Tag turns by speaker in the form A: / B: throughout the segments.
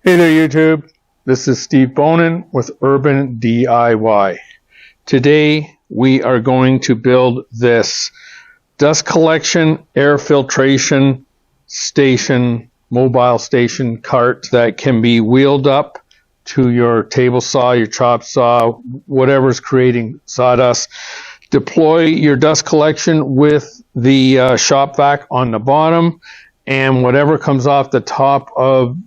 A: Hey there YouTube, this is Steve Bonin with Urban DIY. Today we are going to build this dust collection air filtration station, mobile station cart that can be wheeled up to your table saw, your chop saw, whatever's creating sawdust. Deploy your dust collection with the ShopVac on the bottom, and whatever comes off the top of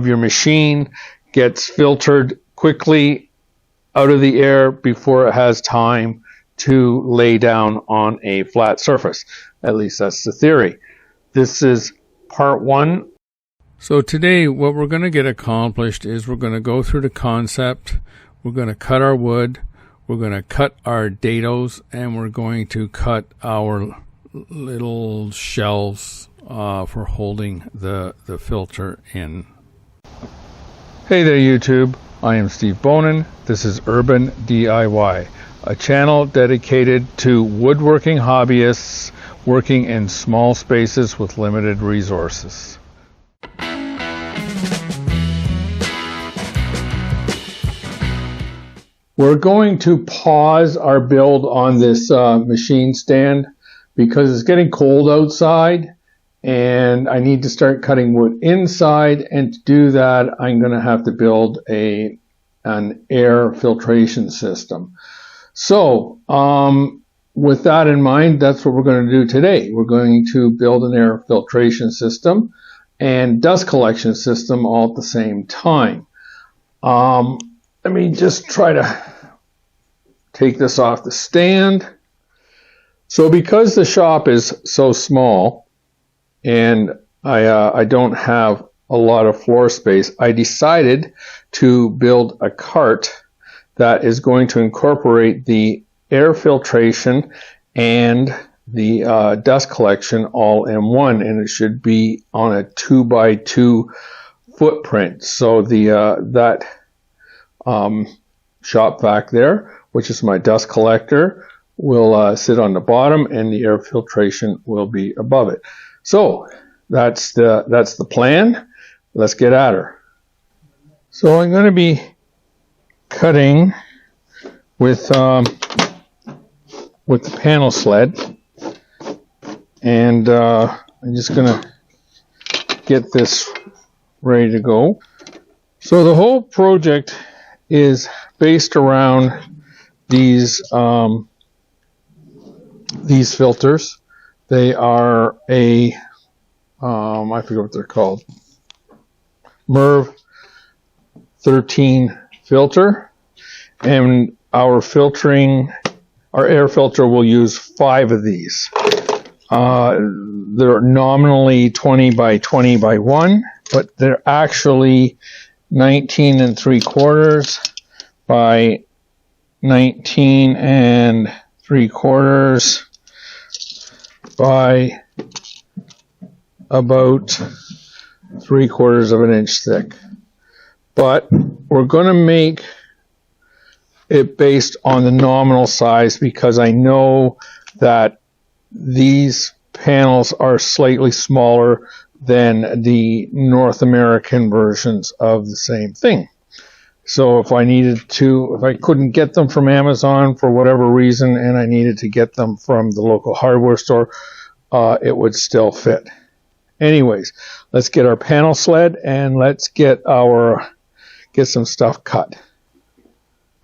A: your machine gets filtered quickly out of the air before it has time to lay down on a flat surface. At least that's the theory. This is part one.
B: So today what we're going to get accomplished is we're going to go through the concept, we're going to cut our wood, we're going to cut our dados, and we're going to cut our little shelves for holding the filter in.
A: Hey there YouTube, I am Steve Bonin. This is Urban DIY, a channel dedicated to woodworking hobbyists working in small spaces with limited resources. We're going to pause our build on this machine stand because it's getting cold outside and I need to start cutting wood inside, and to do that I'm going to have to build an air filtration system. So with that in mind, that's what we're going to do today. We're going to build an air filtration system and dust collection system all at the same time. Let me just try to take this off the stand. So because the shop is so small and I don't have a lot of floor space, I decided to build a cart that is going to incorporate the air filtration and the dust collection all in one, and it should be on a 2x2 footprint. So that ShopVac there, which is my dust collector, will sit on the bottom and the air filtration will be above it. So that's the plan. Let's get at her. So I'm going to be cutting with the panel sled, and I'm just going to get this ready to go. So the whole project is based around these filters. They are a I forget what they're called, MERV 13 filter, and our air filter will use 5 of these. They're nominally 20 by 20 by 1, but they're actually 19 3/4 by 19 3/4 by about 3/4 of an inch thick. But we're going to make it based on the nominal size because I know that these panels are slightly smaller than the North American versions of the same thing. So if I couldn't get them from Amazon for whatever reason and I needed to get them from the local hardware store, it would still fit. Anyways, let's get our panel sled and let's get some stuff cut.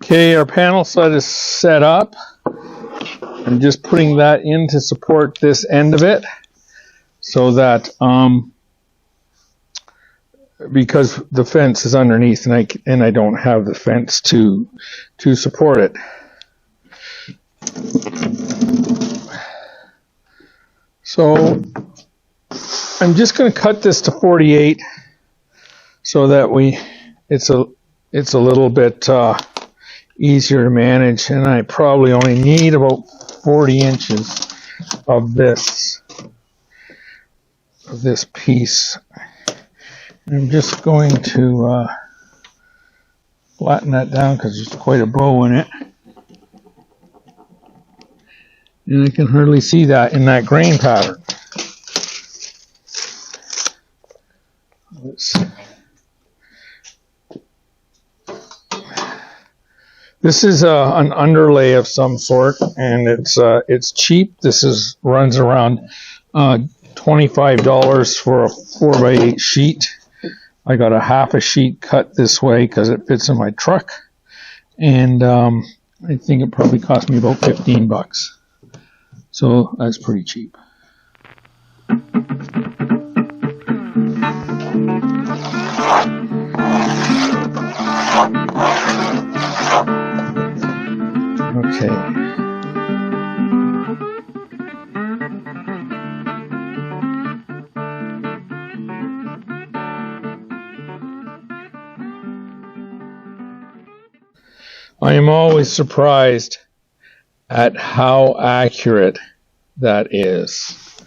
A: Okay, our panel sled is set up. I'm just putting that in to support this end of it so that because the fence is underneath and I don't have the fence to support it. So I'm just going to cut this to 48 so that it's a little bit easier to manage, and I probably only need about 40 inches of this piece. I'm just going to flatten that down because there's quite a bow in it. And I can hardly see that in that grain pattern. Let's This is an underlay of some sort, and it's cheap. This runs around $25 for a 4x8 sheet. I got a half a sheet cut this way because it fits in my truck, and I think it probably cost me about $15. So that's pretty cheap. Okay. I am always surprised at how accurate that is.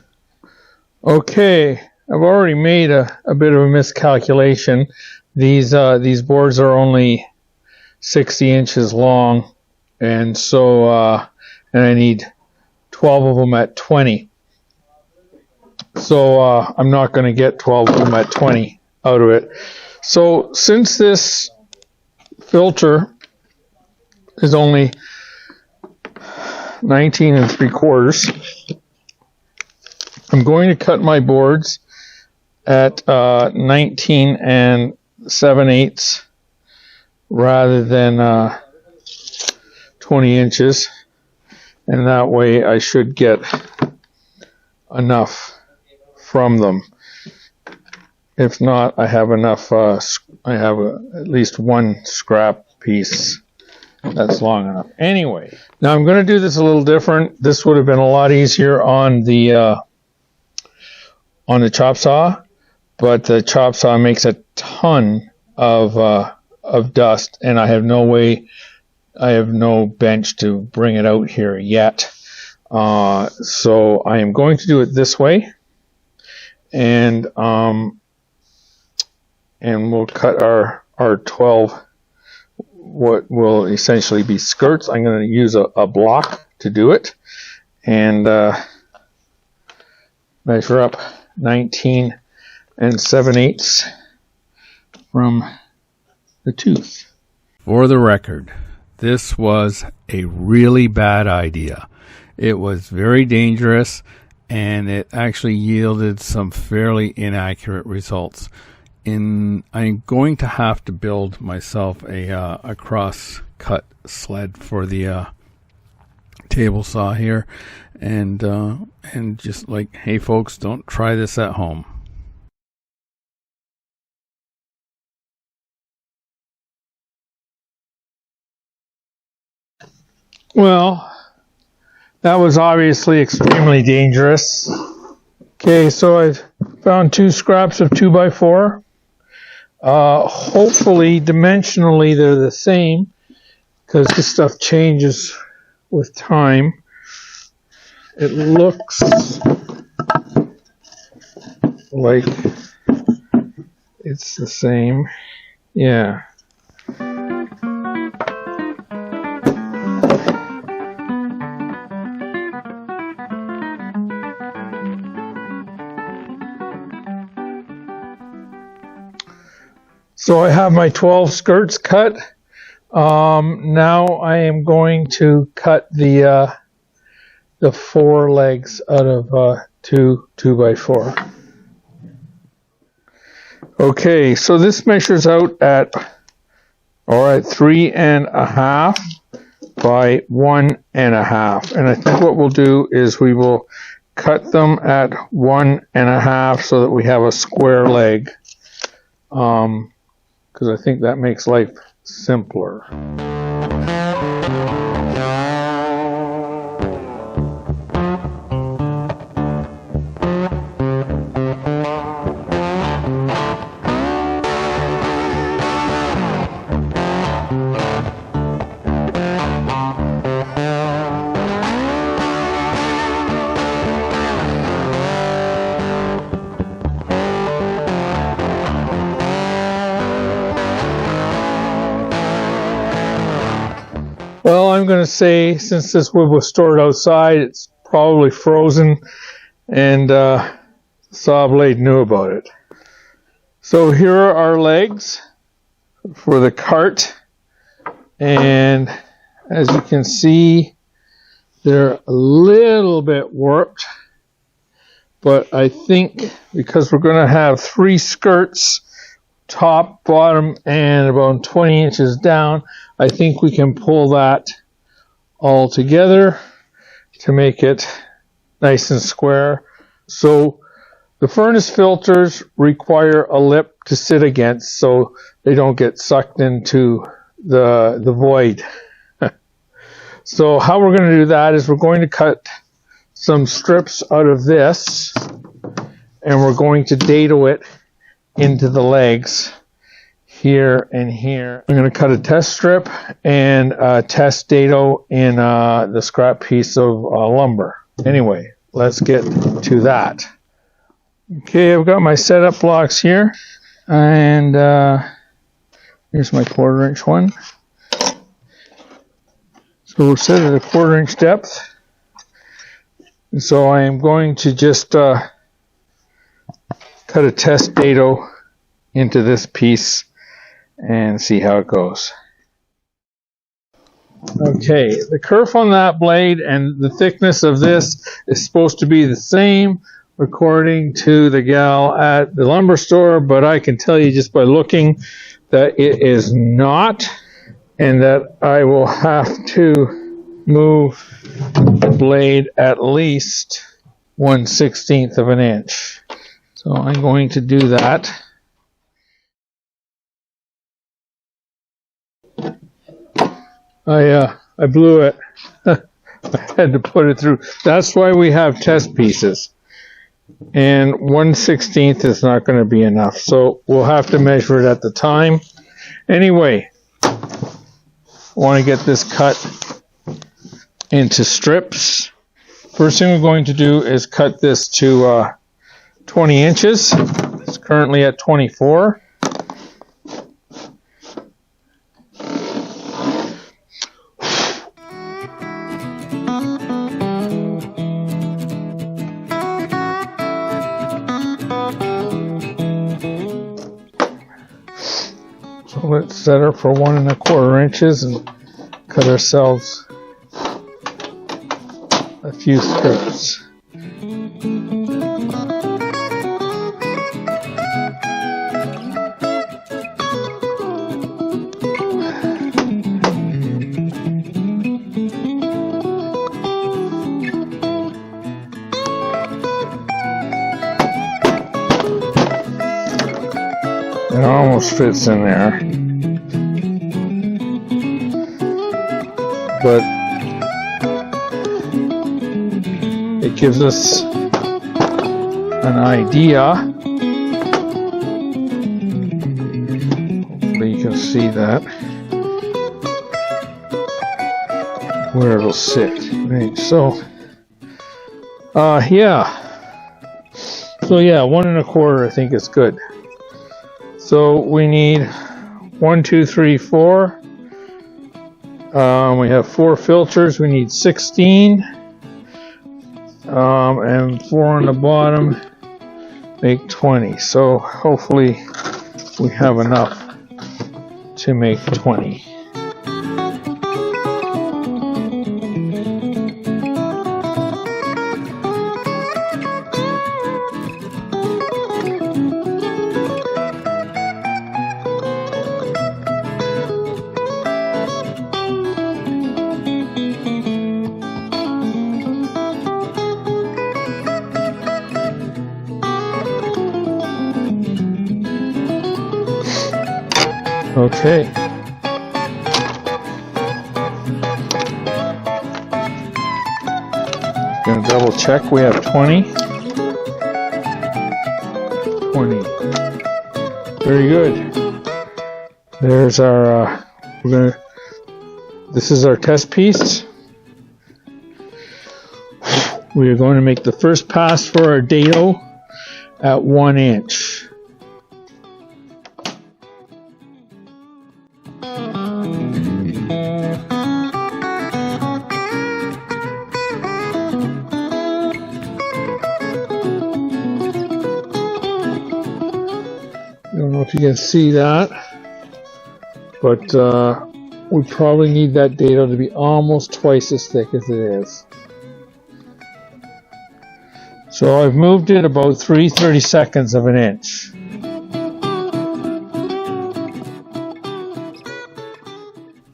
A: Okay, I've already made a bit of a miscalculation. These boards are only 60 inches long, and so and I need 12 of them at 20. So I'm not going to get 12 of them at 20 out of it. So since this filter is only 19 3/4, I'm going to cut my boards at 19 7/8 rather than 20 inches, and that way I should get enough from them. If not, I have enough, I have at least one scrap piece that's long enough. Anyway, now I'm going to do this a little different. This would have been a lot easier on the chop saw, but the chop saw makes a ton of dust, and I have no bench to bring it out here yet. So I am going to do it this way, and we'll cut our 12 what will essentially be skirts. I'm going to use a block to do it, and measure up 19 7/8 from the tooth.
B: For the record, this was a really bad idea. It was very dangerous, and it actually yielded some fairly inaccurate results. I'm going to have to build myself a cross-cut sled for the table saw here, and just like, hey folks, don't try this at home.
A: Well, that was obviously extremely dangerous. Okay, so I've found 2 scraps of 2x4. Hopefully, dimensionally, they're the same, because this stuff changes with time. It looks like it's the same. Yeah. So I have my 12 skirts cut. Now I am going to cut the 4 legs out of 2 2x4. Okay, so this measures out at 3.5 by 1.5, and I think what we'll do is we will cut them at 1.5 so that we have a square leg. Because I think that makes life simpler. Well, I'm going to say, since this wood was stored outside, it's probably frozen, and the saw blade knew about it. So here are our legs for the cart, and as you can see, they're a little bit warped, but I think because we're going to have 3 skirts, top, bottom, and about 20 inches down, I think we can pull that all together to make it nice and square. So the furnace filters require a lip to sit against so they don't get sucked into the void. So how we're going to do that is we're going to cut some strips out of this, and we're going to dado it into the legs here and here. I'm going to cut a test strip and a test dado in the scrap piece of lumber. Anyway, let's get to that. Okay, I've got my setup blocks here, and here's my 1/4 inch one. So we're set at a 1/4 inch depth. And so I am going to just cut a test dado into this piece and see how it goes. Okay, the kerf on that blade and the thickness of this is supposed to be the same according to the gal at the lumber store, but I can tell you just by looking that it is not, and that I will have to move the blade at least 1/16 of an inch. So I'm going to do that. I blew it. I had to put it through. That's why we have test pieces. And 1/16 is not going to be enough. So we'll have to measure it at the time. Anyway, I want to get this cut into strips. First thing we're going to do is cut this to 20 inches. It's currently at 24. So let's set her for 1 1/4 inches and cut ourselves a few strips. It almost fits in there, but it gives us an idea. Hopefully you can see that, where it'll sit. Right, so yeah, 1 1/4 I think is good. So we need 1, 2, 3, 4. We have 4 filters. We need 16. And 4 on the bottom make 20. So hopefully we have enough to make 20. Okay. Gonna double check. We have 20. 20. Very good. There's our. This is our test piece. We are going to make the first pass for our dado at 1 inch. I don't know if you can see that, but we probably need that dado to be almost twice as thick as it is. So I've moved it about 3/32 of an inch.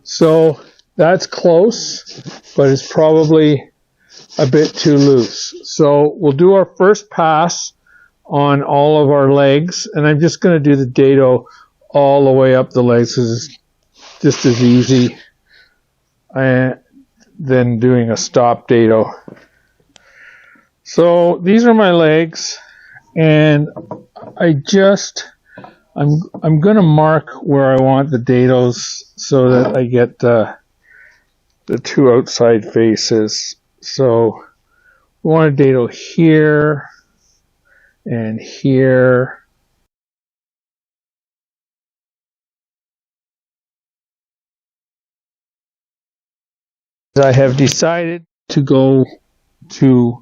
A: So that's close, but it's probably a bit too loose. So we'll do our first pass on all of our legs, and I'm just going to do the dado all the way up the legs because it's just as easy than doing a stop dado. So these are my legs, and I'm going to mark where I want the dados so that I get the two outside faces. So we want a dado here and here. I have decided to go to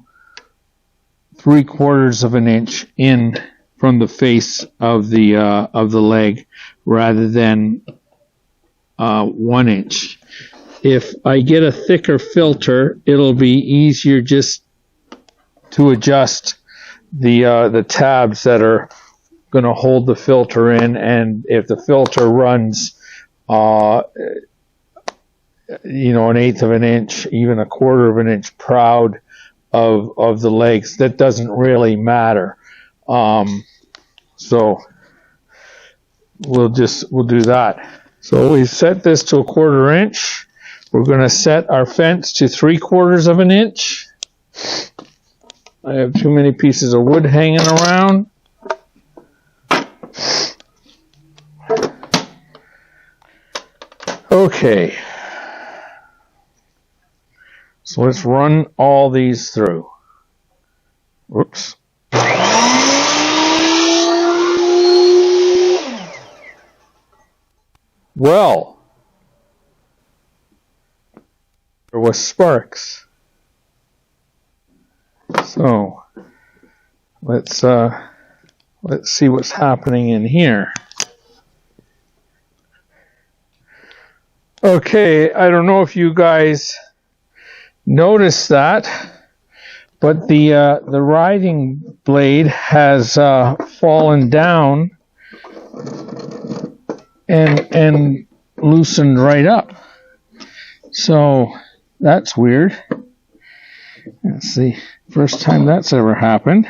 A: 3/4 of an inch in from the face of the leg rather than 1 inch. If I get a thicker filter, it'll be easier just to adjust the tabs that are going to hold the filter in, and if the filter runs an eighth of an inch, even a quarter of an inch proud of the legs, that doesn't really matter. So we'll do that. So we set this to 1/4 inch. We're going to set our fence to 3/4 of an inch. I have too many pieces of wood hanging around. Okay. So let's run all these through. Whoops. Well, there was sparks. So let's see what's happening in here. Okay, I don't know if you guys noticed that, but the riding blade has fallen down and loosened right up. So that's weird. Let's see, first time that's ever happened.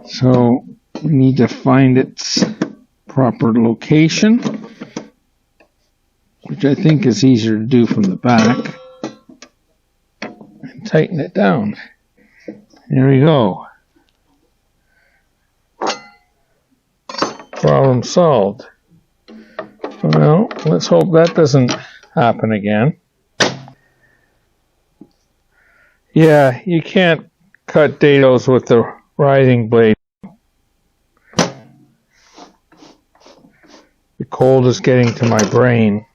A: So we need to find its proper location, which I think is easier to do from the back. And tighten it down. There we go. Problem solved. Well, let's hope that doesn't happen again. Yeah, you can't cut dados with the riding blade. The cold is getting to my brain.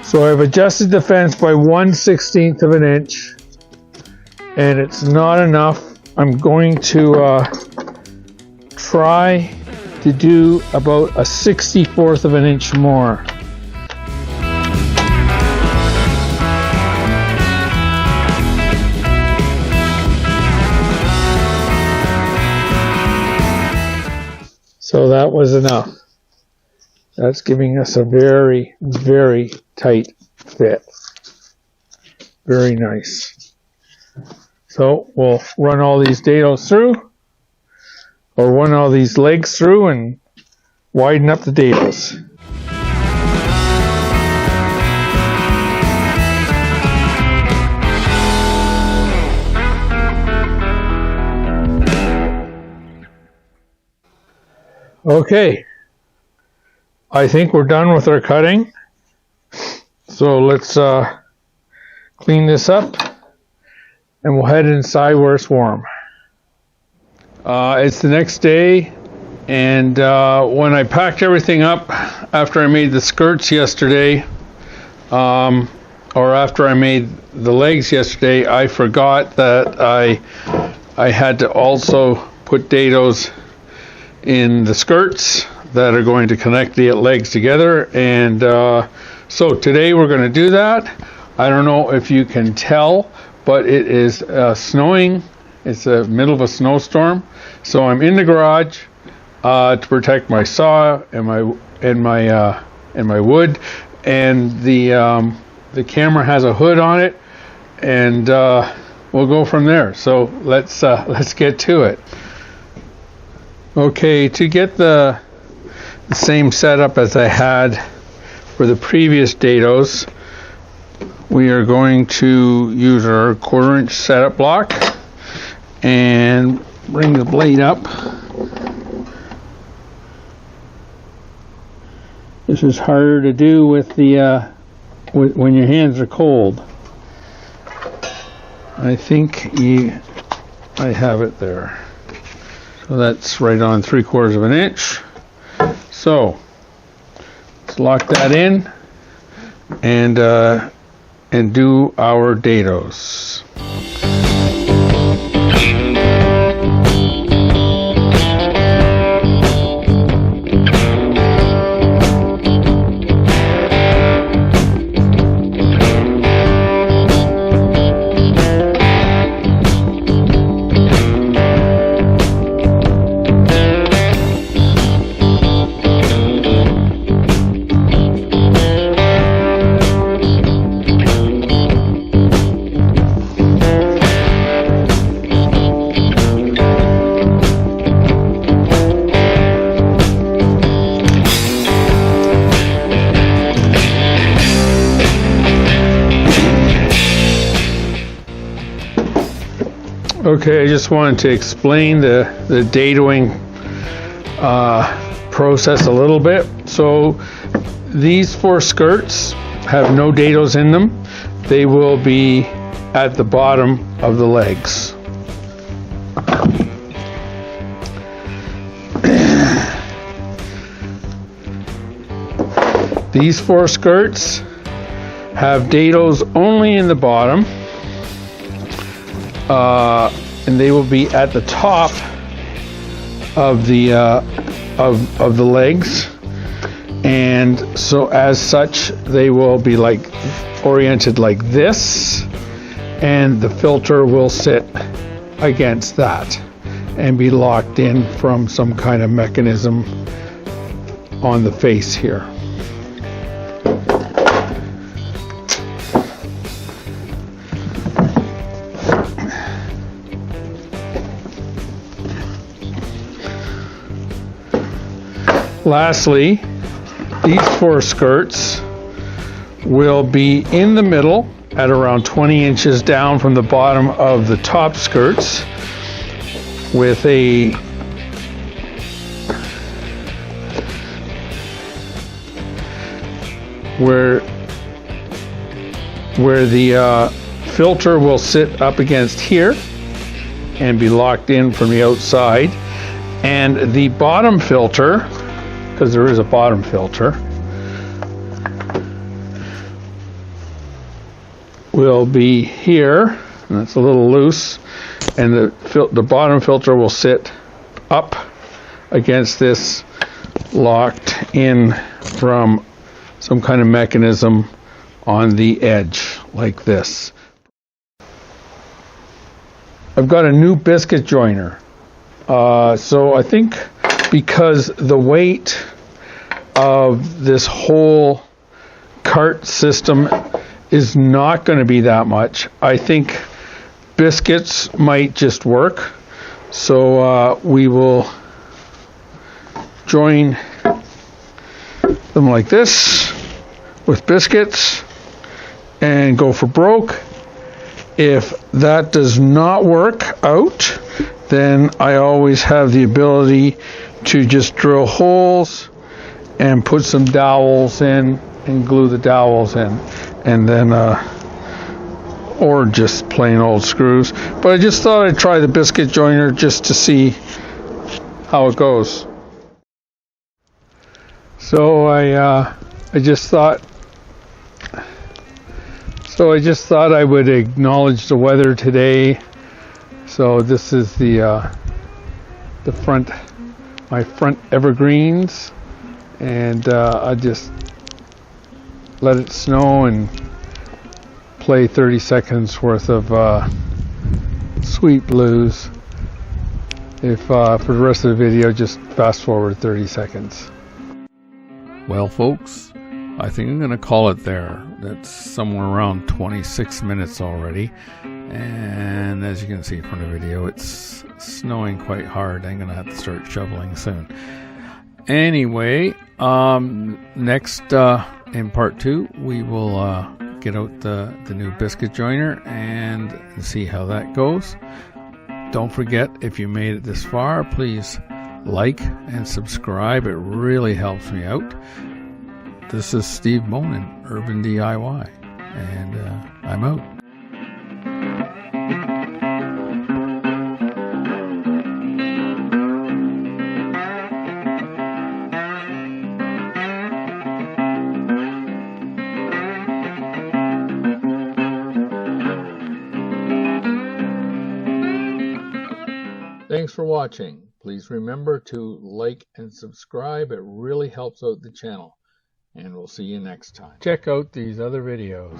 A: So I've adjusted the fence by 1/16 of an inch, and it's not enough. I'm going to try to do about a 1/64 of an inch more. So that was enough. That's giving us a very, very tight fit. Very nice. So we'll run all these dados through, or run all these legs through and widen up the dados. Okay, I think we're done with our cutting. So let's clean this up and we'll head inside where it's warm. It's the next day, and when I packed everything up after I made the skirts yesterday, or after I made the legs yesterday, I forgot that I had to also put dados in the skirts that are going to connect the legs together, and so today we're going to do that. I don't know if you can tell, but it is snowing. It's the middle of a snowstorm, so I'm in the garage to protect my saw and my wood, and the camera has a hood on it, and we'll go from there. So let's get to it. Okay, to get the same setup as I had for the previous dados, we are going to use our 1/4 inch setup block and bring the blade up. This is harder to do with the when your hands are cold. I think I have it there. So that's right on 3/4 of an inch. So let's lock that in and do our dados. Okay, I just wanted to explain the dadoing process a little bit. So these 4 skirts have no dados in them. They will be at the bottom of the legs. These 4 skirts have dados only in the bottom. And they will be at the top of the legs, and so as such they will be like oriented like this, and the filter will sit against that and be locked in from some kind of mechanism on the face here. Lastly, these 4 skirts will be in the middle at around 20 inches down from the bottom of the top skirts, with a where the filter will sit up against here and be locked in from the outside, and the bottom filter, because there is a bottom filter, will be here, and it's a little loose, and the bottom filter will sit up against this, locked in from some kind of mechanism on the edge like this. I've got a new biscuit joiner, so I think because the weight of this whole cart system is not going to be that much. I think biscuits might just work. So we will join them like this with biscuits and go for broke. If that does not work out, then I always have the ability to just drill holes and put some dowels in and glue the dowels in, and then or just plain old screws. But I just thought I'd try the biscuit joiner just to see how it goes. So I just thought I would acknowledge the weather today. So this is the front, my front evergreens, and I just let it snow and play 30 seconds worth of Sweet Blues. If for the rest of the video, just fast forward 30 seconds.
B: Well, folks, I think I'm going to call it there. That's somewhere around 26 minutes already. And as you can see from the video, it's snowing quite hard. I'm going to have to start shoveling soon. Anyway, next in part 2, we will get out the new biscuit joiner and see how that goes. Don't forget, if you made it this far, please like and subscribe. It really helps me out. This is Steve Monin, Urban DIY, and I'm out. Thanks for watching. Please remember to like and subscribe. It really helps out the channel. And we'll see you next time. Check out these other videos.